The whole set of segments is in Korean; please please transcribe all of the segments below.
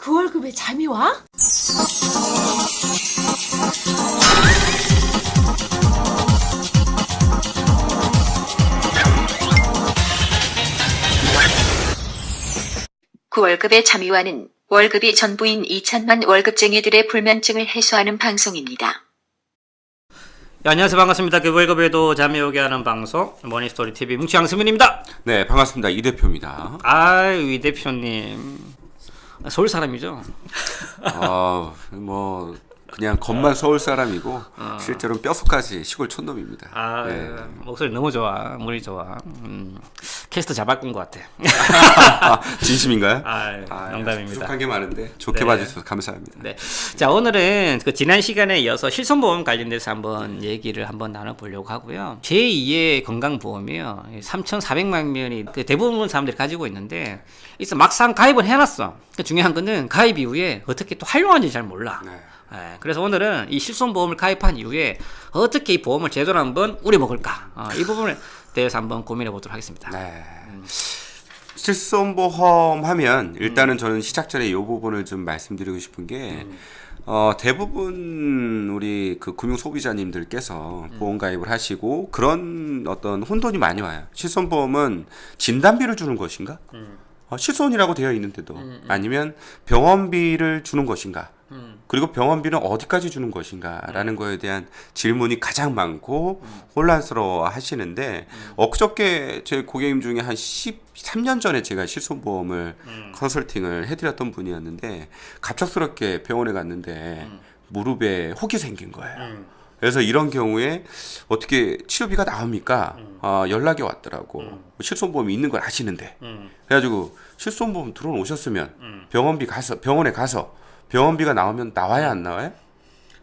그 월급에 잠이 와? 그 월급의 잠이와는 월급이 전부인 2천만 월급쟁이들의 불면증을 해소하는 방송입니다. 네, 안녕하세요. 반갑습니다. 그 월급에도 잠이 오게 하는 방송 머니스토리 TV 뭉치 양수민입니다. 네, 반갑습니다. 이 대표입니다. 이 대표님 서울 사람이죠? 뭐 그냥 겉만 서울 사람이고 실제로는 뼈속까지 시골 촌놈입니다. 네. 목소리 너무 좋아, 물이 좋아. 캐스트 잘 바꾼 것 같아. 진심인가요? 농담입니다. 부족한 게 많은데 좋게 네. 봐주셔서 감사합니다. 네. 자, 오늘은 그 지난 시간에 이어서 실손보험 관련돼서 한번 얘기를 한번 나눠보려고 하고요. 제2의 건강보험이요. 3,400만 명이 그 대부분 사람들이 가지고 있는데, 있어 막상 가입을 해놨어. 그 중요한 거는 가입 이후에 어떻게 또 활용하는지 잘 몰라. 네. 그래서 오늘은 이 실손보험을 가입한 이후에 어떻게 이 보험을 제대로 한번 우려먹을까, 이 부분에 대해서 한번 고민해 보도록 하겠습니다. 네. 실손보험 하면 일단은 저는 시작 전에 이 부분을 좀 말씀드리고 싶은 게 대부분 우리 그 금융 소비자님들께서 보험 가입을 하시고 그런 어떤 혼돈이 많이 와요. 실손보험은 진단비를 주는 것인가? 실손이라고 되어 있는데도 아니면 병원비를 주는 것인가? 그리고 병원비는 어디까지 주는 것인가 라는 거에 대한 질문이 가장 많고 혼란스러워 하시는데 엊그저께 제 고객님 중에 한 13년 전에 제가 실손보험을 컨설팅을 해드렸던 분이었는데 갑작스럽게 병원에 갔는데 무릎에 혹이 생긴 거예요. 그래서 이런 경우에 어떻게 치료비가 나옵니까? 연락이 왔더라고. 실손보험이 있는 걸 아시는데. 그래가지고 실손보험 들어오셨으면 병원에 가서 병원비가 나오면 나와야 안 나와요?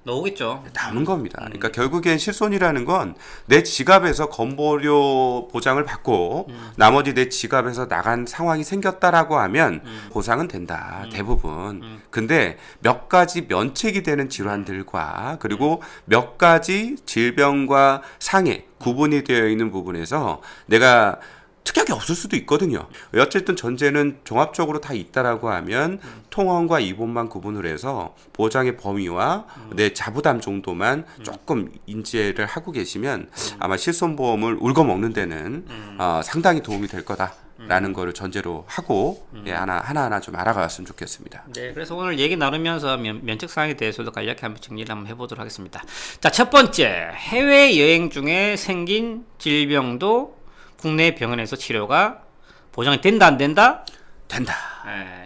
나오겠죠. 나오는 겁니다. 그러니까 결국엔 실손이라는 건 내 지갑에서 건보료 보장을 받고 나머지 내 지갑에서 나간 상황이 생겼다라고 하면 보상은 된다. 대부분. 근데 몇 가지 면책이 되는 질환들과 그리고 몇 가지 질병과 상해 구분이 되어 있는 부분에서 내가 특약이 없을 수도 있거든요. 어쨌든 전제는 종합적으로 다 있다라고 하면 통원과 입원만 구분을 해서 보장의 범위와 내 자부담 정도만 조금 인지를 하고 계시면 아마 실손보험을 울거먹는 데는 상당히 도움이 될 거다라는 거를 전제로 하고 하나하나 좀 알아갔으면 좋겠습니다. 네, 그래서 오늘 얘기 나누면서 면책 사항에 대해서도 간략히 한번 정리를 한번 해보도록 하겠습니다. 자, 첫 번째, 해외 여행 중에 생긴 질병도 국내 병원에서 치료가 보장이 된다 안 된다? 된다.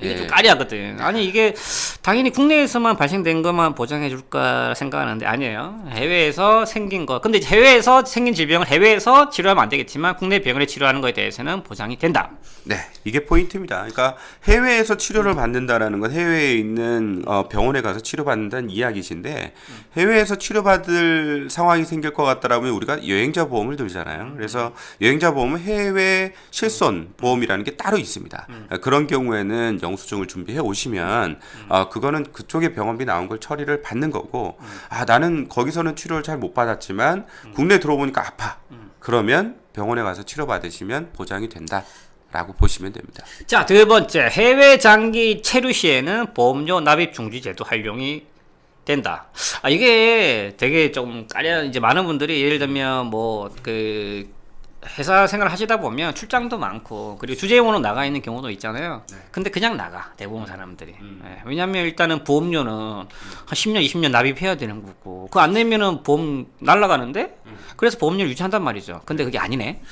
이게 좀 까리하거든. 아니 이게 당연히 국내에서만 발생된 것만 보장해 줄까 생각하는데 아니에요. 해외에서 생긴 거. 근데 해외에서 생긴 질병을 해외에서 치료하면 안 되겠지만 국내 병원에 치료하는 거에 대해서는 보장이 된다. 네, 이게 포인트입니다. 그러니까 해외에서 치료를 받는다라는 건 해외에 있는 병원에 가서 치료받는다는 이야기신데 해외에서 치료받을 상황이 생길 것 같다라면 우리가 여행자 보험을 들잖아요. 그래서 여행자 보험은 해외 실손 보험이라는 게 따로 있습니다. 그런 경우에는 영수증을 준비해 오시면 그거는 그쪽에 병원비 나온 걸 처리를 받는 거고 나는 거기서는 치료를 잘 못 받았지만 국내 들어보니까 아파. 그러면 병원에 가서 치료받으시면 보장이 된다. 라고 보시면 됩니다. 자, 두 번째, 해외 장기 체류 시에는 보험료 납입 중지 제도 활용이 된다. 이게 되게 좀 까려 이제 많은 분들이 예를 들면 뭐 회사 생활을 하시다 보면 출장도 많고 그리고 주재원으로 나가 있는 경우도 있잖아요. 근데 그냥 나가 대부분 사람들이. 왜냐면 일단은 보험료는 한 10년 20년 납입해야 되는 거고 그거 안 내면은 보험 날라가는데 그래서 보험료를 유지한단 말이죠. 근데 그게 아니네.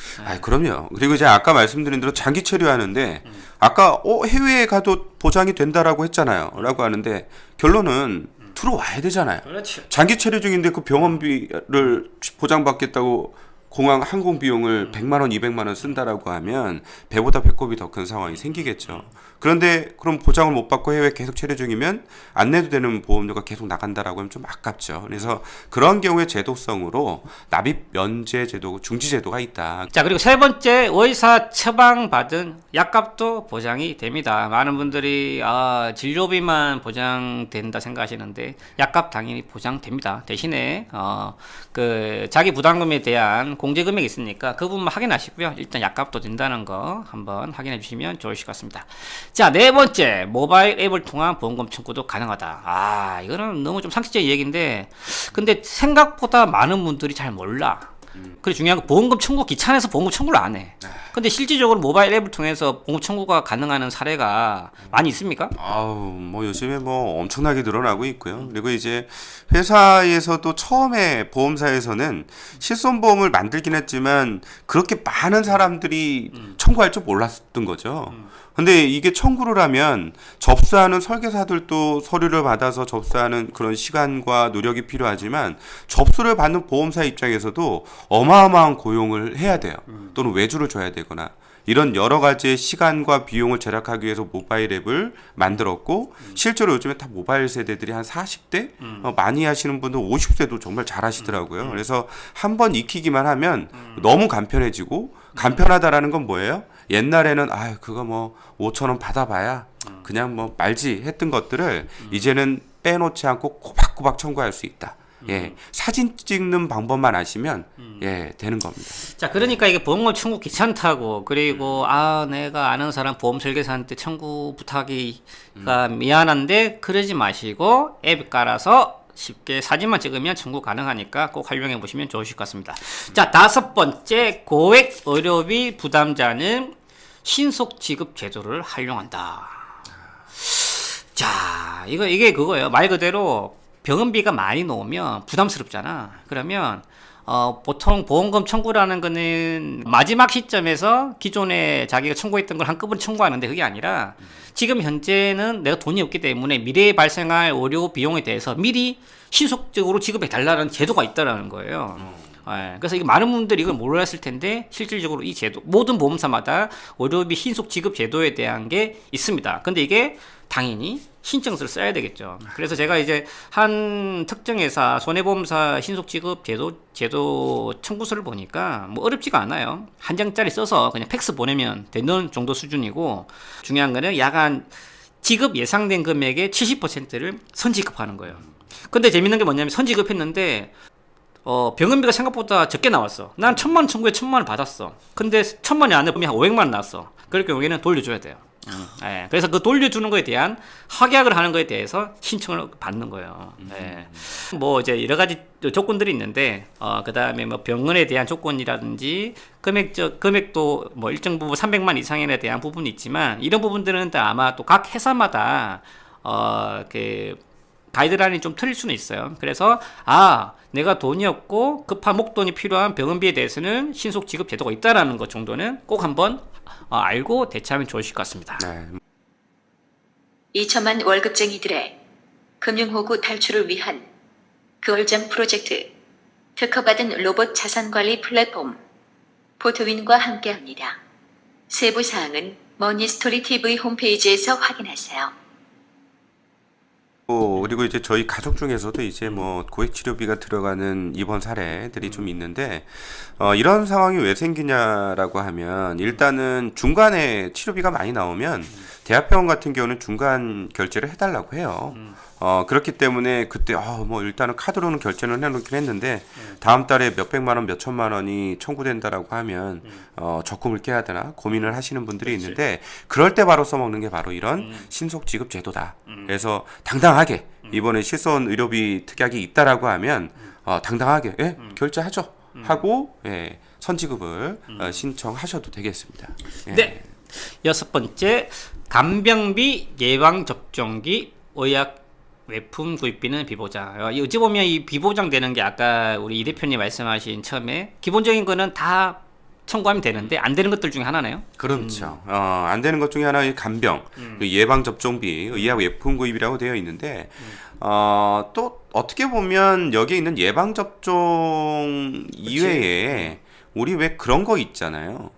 그럼요. 그리고 이제 아까 말씀드린 대로 장기 체류하는데 아까 해외에 가도 보장이 된다라고 했잖아요. 라고 하는데 결론은 들어와야 되잖아요. 그렇죠. 장기 체류 중인데 그 병원비를 보장받겠다고 공항 항공 비용을 100만 원, 200만 원 쓴다라고 하면 배보다 배꼽이 더 큰 상황이 생기겠죠. 그런데 그럼 보장을 못 받고 해외 계속 체류 중이면 안 내도 되는 보험료가 계속 나간다라고 하면 좀 아깝죠. 그래서 그런 경우에 제도성으로 납입 면제 제도, 중지 제도가 있다. 자, 그리고 세 번째, 의사 처방받은 약값도 보장이 됩니다. 많은 분들이 진료비만 보장된다 생각하시는데 약값 당연히 보장됩니다. 대신에 자기 부담금에 대한 공제 금액이 있으니까 그 부분만 확인하시고요. 일단 약값도 된다는 거 한번 확인해 주시면 좋으실 것 같습니다. 자, 네 번째, 모바일 앱을 통한 보험금 청구도 가능하다. 아, 이거는 너무 좀 상식적인 얘기인데, 근데 생각보다 많은 분들이 잘 몰라. 그리고 중요한 건 보험금 청구 귀찮아서 보험금 청구를 안 해. 근데 실질적으로 모바일 앱을 통해서 보험금 청구가 가능한 사례가 많이 있습니까? 아우, 뭐 요즘에 뭐 엄청나게 늘어나고 있고요. 그리고 이제 회사에서도 처음에 보험사에서는 실손보험을 만들긴 했지만 그렇게 많은 사람들이 청구할 줄 몰랐던 거죠. 근데 이게 청구를 하면 접수하는 설계사들도 서류를 받아서 접수하는 그런 시간과 노력이 필요하지만 접수를 받는 보험사 입장에서도 어마어마한 고용을 해야 돼요. 또는 외주를 줘야 되거나 이런 여러 가지의 시간과 비용을 절약하기 위해서 모바일 앱을 만들었고 실제로 요즘에 다 모바일 세대들이 한 40대 많이 하시는 분들 50대도 정말 잘 하시더라고요. 그래서 한번 익히기만 하면 너무 간편해지고 간편하다라는 건 뭐예요? 옛날에는 아 그거 뭐 5,000원 받아봐야 그냥 뭐 말지 했던 것들을 이제는 빼놓지 않고 꼬박꼬박 청구할 수 있다. 예, 사진 찍는 방법만 아시면 예 되는 겁니다. 자, 그러니까 이게 보험금 청구 귀찮다고, 그리고 아 내가 아는 사람 보험 설계사한테 청구 부탁이가 미안한데 그러지 마시고 앱 깔아서 쉽게 사진만 찍으면 청구 가능하니까 꼭 활용해 보시면 좋으실 것 같습니다. 자, 다섯 번째, 고액 의료비 부담자는 신속 지급 제도를 활용한다. 자, 이게 그거예요. 말 그대로 병원비가 많이 나오면 부담스럽잖아. 그러면 보통 보험금 청구라는 거는 마지막 시점에서 기존에 자기가 청구했던 걸 한꺼번에 청구하는데 그게 아니라 지금 현재는 내가 돈이 없기 때문에 미래에 발생할 의료 비용에 대해서 미리 신속적으로 지급해 달라는 제도가 있다라는 거예요. 예, 그래서 이게 많은 분들이 이걸 몰랐을 텐데 실질적으로 이 제도 모든 보험사마다 의료비 신속 지급 제도에 대한 게 있습니다. 근데 이게 당연히 신청서를 써야 되겠죠. 그래서 제가 이제 한 특정 회사 손해보험사 신속 지급 제도 청구서를 보니까 뭐 어렵지가 않아요. 한 장짜리 써서 그냥 팩스 보내면 되는 정도 수준이고, 중요한 거는 약간 지급 예상된 금액의 70%를 선지급하는 거예요. 근데 재밌는 게 뭐냐면 선지급했는데 병원비가 생각보다 적게 나왔어. 난 1,000만 원 청구에 1,000만 원 받았어. 근데 1,000만 원이 안 되면 한 500만 원 나왔어. 그럴 경우에는 돌려줘야 돼요. 예, 그래서 그 돌려주는 거에 대한 확약을 하는 거에 대해서 신청을 받는 거예요. 예. 뭐 이제 여러 가지 조건들이 있는데 그 다음에 뭐 병원에 대한 조건이라든지 금액도 뭐 일정 부분 300만 이상에 대한 부분이 있지만 이런 부분들은 다 아마 또 각 회사마다 그 가이드라인이 좀 틀릴 수는 있어요. 그래서 내가 돈이 없고 급한 목돈이 필요한 병원비에 대해서는 신속 지급 제도가 있다라는 것 정도는 꼭 한번 알고 대처하면 좋으실 것 같습니다. 네. 2천만 월급쟁이들의 금융호구 탈출을 위한 그월잠 프로젝트, 특허받은 로봇 자산관리 플랫폼 포토윈과 함께합니다. 세부사항은 머니스토리 TV 홈페이지에서 확인하세요. 그리고 이제 저희 가족 중에서도 이제 뭐 고액 치료비가 들어가는 입원 사례들이 좀 있는데 이런 상황이 왜 생기냐라고 하면 일단은 중간에 치료비가 많이 나오면 대학병원 같은 경우는 중간 결제를 해달라고 해요. 그렇기 때문에 그때 뭐 일단은 카드로는 결제는 해놓긴 했는데 다음 달에 몇백만 원, 몇천만 원이 청구된다라고 하면 적금을 깨야 되나 고민을 하시는 분들이 있는데 그럴 때 바로 써먹는 게 바로 이런 신속 지급 제도다. 그래서 당당하게 이번에 실손 의료비 특약이 있다라고 하면 당당하게 결제하죠 하고 선지급을 신청하셔도 되겠습니다. 예. 네. 여섯 번째, 간병비, 예방접종기, 의약 외품 구입비는 비보장. 어찌 보면 이 비보장 되는 게 아까 우리 이 대표님 말씀하신 처음에 기본적인 거는 다 청구하면 되는데 안 되는 것들 중에 하나네요. 그렇죠. 안 되는 것 중에 하나가 간병, 예방접종비, 의약 외품 구입이라고 되어 있는데 또 어떻게 보면 여기에 있는 예방접종 이외에 우리 왜 그런 거 있잖아요.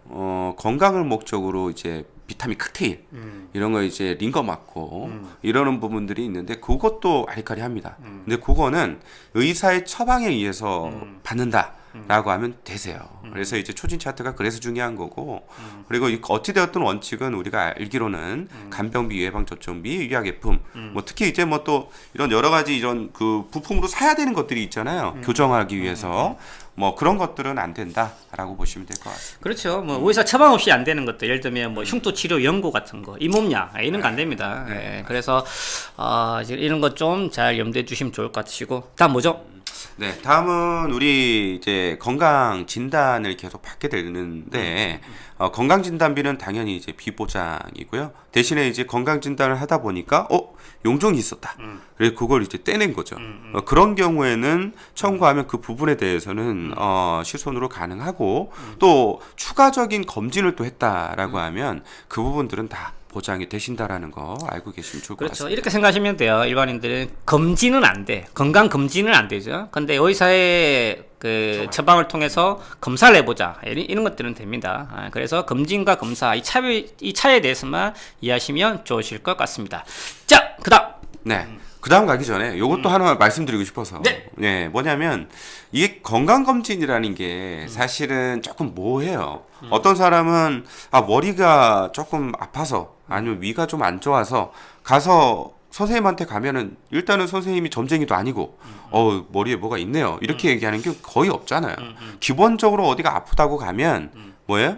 건강을 목적으로 이제 비타민 칵테일 이런 거 이제 링거 맞고 이러는 부분들이 있는데 그것도 아리까리합니다. 근데 그거는 의사의 처방에 의해서 받는다. 라고 하면 되세요. 그래서 이제 초진 차트가 그래서 중요한 거고, 그리고 어찌되었든 원칙은 우리가 알기로는 간병비, 예방접종비, 의약예품, 뭐 특히 이제 뭐 또 이런 여러 가지 이런 그 부품으로 사야 되는 것들이 있잖아요. 교정하기 위해서. 뭐 그런 것들은 안 된다라고 보시면 될 것 같습니다. 그렇죠. 뭐 의사 처방 없이 안 되는 것들, 예를 들면 뭐 흉터 치료 연고 같은 거, 잇몸약 이런 거 안 됩니다. 예, 그래서 이제 이런 것 좀 잘 염두에 주시면 좋을 것 같으시고, 다음 뭐죠? 네, 다음은 우리 이제 건강 진단을 계속 받게 되는데 건강 진단비는 당연히 이제 비보장이고요. 대신에 이제 건강 진단을 하다 보니까 용종이 있었다. 그래서 그걸 이제 떼낸 거죠. 그런 경우에는 청구하면 그 부분에 대해서는 실손으로 가능하고 또 추가적인 검진을 또 했다라고 하면 그 부분들은 다 보장이 되신다라는 거 알고 계시면 좋을 것 그렇죠. 같습니다. 이렇게 생각하시면 돼요. 일반인들은 검진은 안 돼. 건강 검진은 안 되죠. 근데 의사의 그 처방을 통해서 검사를 해보자. 이런 것들은 됩니다. 그래서 검진과 검사 이 차이에 대해서만 이해하시면 좋으실 것 같습니다. 자, 그다음. 네. 그 다음 가기 전에 요것도 하나 말씀드리고 싶어서. 네. 뭐냐면, 이게 건강검진이라는 게 사실은 조금 모호해요. 어떤 사람은, 머리가 조금 아파서, 아니면 위가 좀 안 좋아서, 가서 선생님한테 가면은, 일단은 선생님이 점쟁이도 아니고, 머리에 뭐가 있네요. 이렇게 얘기하는 게 거의 없잖아요. 기본적으로 어디가 아프다고 가면, 뭐예요?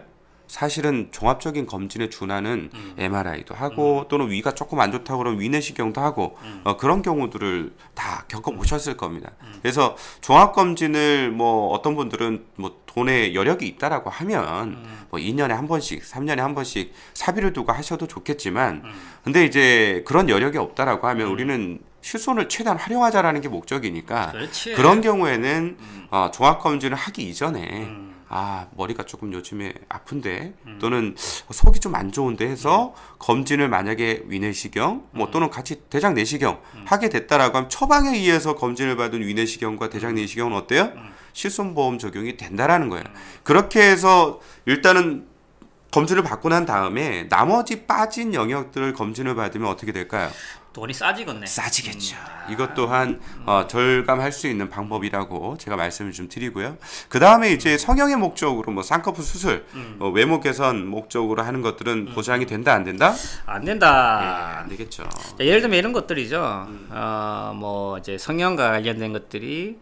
사실은 종합적인 검진에 준하는 MRI도 하고 또는 위가 조금 안 좋다고 그러면 위내시경도 하고 그런 경우들을 다 겪어보셨을 겁니다. 그래서 종합검진을 뭐 어떤 분들은 뭐 돈에 여력이 있다라고 하면 뭐 2년에 한 번씩, 3년에 한 번씩 사비를 두고 하셔도 좋겠지만 근데 이제 그런 여력이 없다라고 하면 우리는 실손을 최대한 활용하자라는 게 목적이니까 그렇지. 그런 경우에는 종합검진을 하기 이전에 머리가 조금 요즘에 아픈데 또는 속이 좀 안 좋은데 해서 검진을 만약에 위내시경 뭐 또는 같이 대장 내시경 하게 됐다라고 하면 처방에 의해서 검진을 받은 위내시경과 대장 내시경은 어때요? 실손보험 적용이 된다라는 거예요. 그렇게 해서 일단은 검진을 받고 난 다음에 나머지 빠진 영역들을 검진을 받으면 어떻게 될까요? 돈이 싸지겠네. 싸지겠죠. 이것 또한 절감할 수 있는 방법이라고 제가 말씀을 좀 드리고요. 그 다음에 이제 성형의 목적으로 뭐 쌍꺼풀 수술, 외모 개선 목적으로 하는 것들은 보장이 된다 안 된다? 안 된다. 안 되겠죠. 자, 예를 들면 이런 것들이죠. 뭐 이제 성형과 관련된 것들이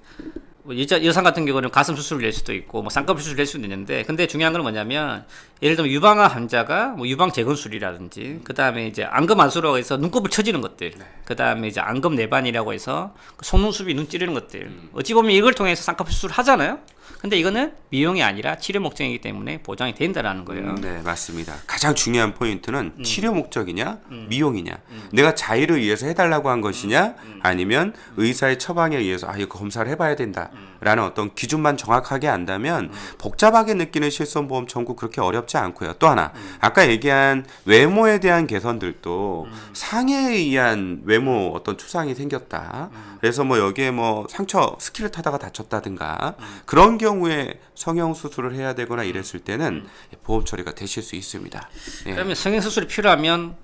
뭐 여성 같은 경우는 가슴 수술을 낼 수도 있고 뭐 쌍꺼풀 수술을 낼 수도 있는데 근데 중요한 건 뭐냐면 예를 들면 유방암 환자가 뭐 유방 재건술이라든지 그다음에 이제 안검 안수라고 해서 눈곱을 쳐지는 것들 그다음에 이제 안검 내반이라고 해서 속눈썹이 눈 찌르는 것들 어찌 보면 이걸 통해서 쌍꺼풀 수술을 하잖아요. 근데 이거는 미용이 아니라 치료 목적이기 때문에 보장이 된다라는 거예요. 네, 맞습니다. 가장 중요한 포인트는 치료 목적이냐, 미용이냐. 내가 자의를 위해서 해달라고 한 것이냐, 아니면 의사의 처방에 의해서 이거 검사를 해봐야 된다라는 어떤 기준만 정확하게 안다면 복잡하게 느끼는 실손보험 청구 그렇게 어렵지 않고요. 또 하나, 아까 얘기한 외모에 대한 개선들도 상해에 의한 외모 어떤 추상이 생겼다. 그래서 뭐 여기에 뭐 상처 스키를 타다가 다쳤다든가 그런 경우에 성형 수술을 해야 되거나 이랬을 때는 보험 처리가 되실 수 있습니다. 예. 그러면 성형 수술이 필요하면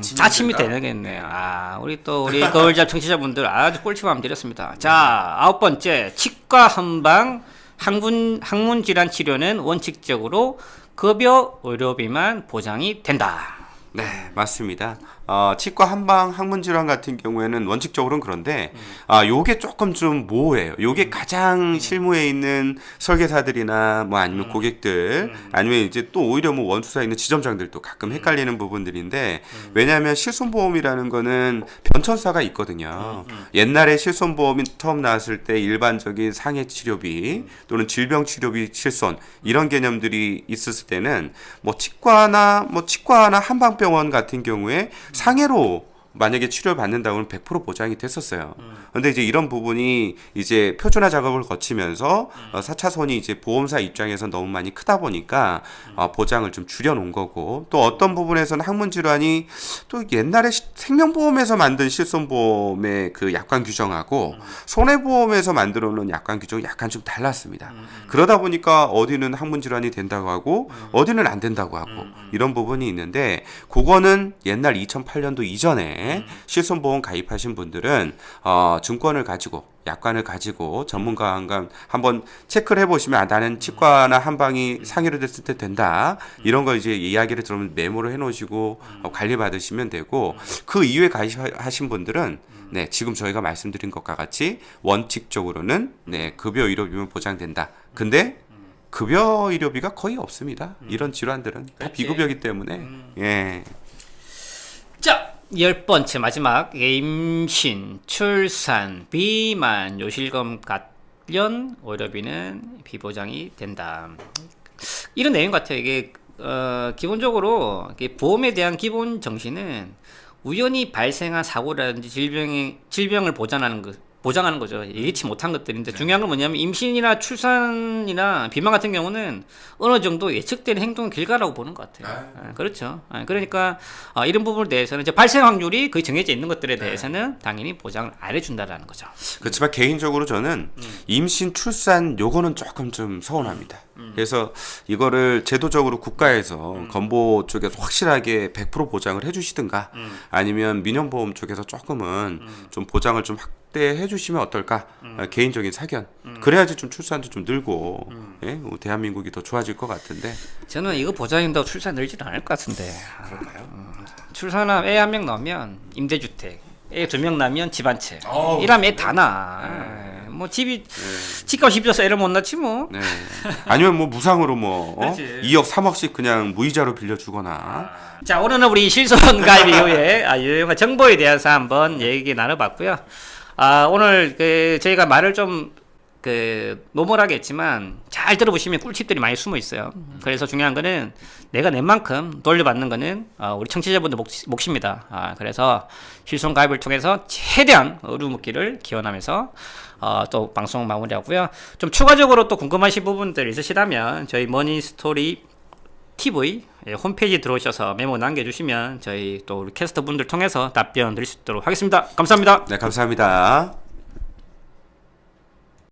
자침이 되겠네요. 우리 거울잡 청취자분들 아주 꿀팁 한번 드렸습니다. 자, 9번째 치과 한방 항문 질환 치료는 원칙적으로 급여 의료비만 보장이 된다. 네, 맞습니다. 치과 한방 항문 질환 같은 경우에는 원칙적으로는 그런데 요게 조금 좀 모호해요. 요게 가장 실무에 있는 설계사들이나 뭐 아니면 고객들 아니면 이제 또 오히려 뭐 원수사에 있는 지점장들도 가끔 헷갈리는 부분들인데 왜냐하면 실손보험이라는 거는 변천사가 있거든요. 옛날에 실손보험이 처음 나왔을 때 일반적인 상해 치료비 또는 질병 치료비 실손 이런 개념들이 있었을 때는 뭐 치과나 한방병원 같은 경우에 상해로 만약에 치료를 받는다면 100% 보장이 됐었어요. 근데 이제 이런 부분이 이제 표준화 작업을 거치면서 4차선이 이제 보험사 입장에서 너무 많이 크다 보니까 보장을 좀 줄여놓은 거고 또 어떤 부분에서는 항문 질환이 또 옛날에 생명보험에서 만든 실손보험의 그 약관 규정하고 손해보험에서 만들어 놓은 약관 규정이 약간 좀 달랐습니다. 그러다 보니까 어디는 항문 질환이 된다고 하고 어디는 안 된다고 하고 이런 부분이 있는데 그거는 옛날 2008년도 이전에 때문에 실손보험 가입하신 분들은 증권을 가지고 약관을 가지고 전문가와 한번 체크를 해보시면 나는 치과나 한방이 상의로 됐을 때 된다 이런 거 이제 이야기를 들으면 메모를 해놓으시고 관리 받으시면 되고 그 이후에 가입하신 분들은 네 지금 저희가 말씀드린 것과 같이 원칙적으로는 네 급여 의료비면 보장된다. 근데 급여 의료비가 거의 없습니다. 이런 질환들은 다 그렇지. 비급여이기 때문에 예. 자, 10번째 마지막 임신, 출산, 비만, 요실금 관련 의료비는 비보장이 된다. 이런 내용 같아요. 이게 기본적으로 보험에 대한 기본 정신은 우연히 발생한 사고라든지 질병을 보장하는 거죠. 예기치 못한 것들인데 중요한 건 뭐냐면 임신이나 출산이나 비만 같은 경우는 어느 정도 예측되는 행동 결과라고 보는 것 같아요. 그렇죠. 그러니까 이런 부분에 대해서는 이제 발생 확률이 거의 정해져 있는 것들에 대해서는 당연히 보장을 안 해준다라는 거죠. 그렇지만 개인적으로 저는 임신, 출산 요거는 조금 좀 서운합니다. 그래서 이거를 제도적으로 국가에서 건보 쪽에서 확실하게 100% 보장을 해주시든가 아니면 민영보험 쪽에서 조금은 좀 보장을 좀 확대해 주시면 어떨까? 개인적인 사견. 그래야지 좀 출산도 좀 늘고 예? 대한민국이 더 좋아질 것 같은데. 저는 이거 보장인다고 출산 늘지는 않을 것 같은데. 출산하면 애 한 명 나오면 임대주택, 애 2명 나면 집 한 채. 이러면 애 다 나. 뭐 집값 12져서 애를 못 낳지 뭐. 네. 아니면 뭐 무상으로 뭐 2억 3억씩 그냥 무이자로 빌려주거나. 자, 오늘은 우리 실손 가입 이후에 유용한 정보에 대해서 한번 얘기 나눠봤고요. 오늘 저희가 말을 좀 노멀하게 했지만 잘 들어보시면 꿀팁들이 많이 숨어 있어요. 그래서 중요한 거는 내가 낸 만큼 돌려받는 거는 우리 청취자분들 몫입니다. 그래서 실손 가입을 통해서 최대한 의료 묻기를 기원하면서 또 방송 마무리하고요. 좀 추가적으로 또 궁금하신 부분들 있으시다면 저희 머니스토리 TV 홈페이지 들어오셔서 메모 남겨주시면 저희 또 우리 캐스터 분들 통해서 답변 드릴 수 있도록 하겠습니다. 감사합니다. 네, 감사합니다.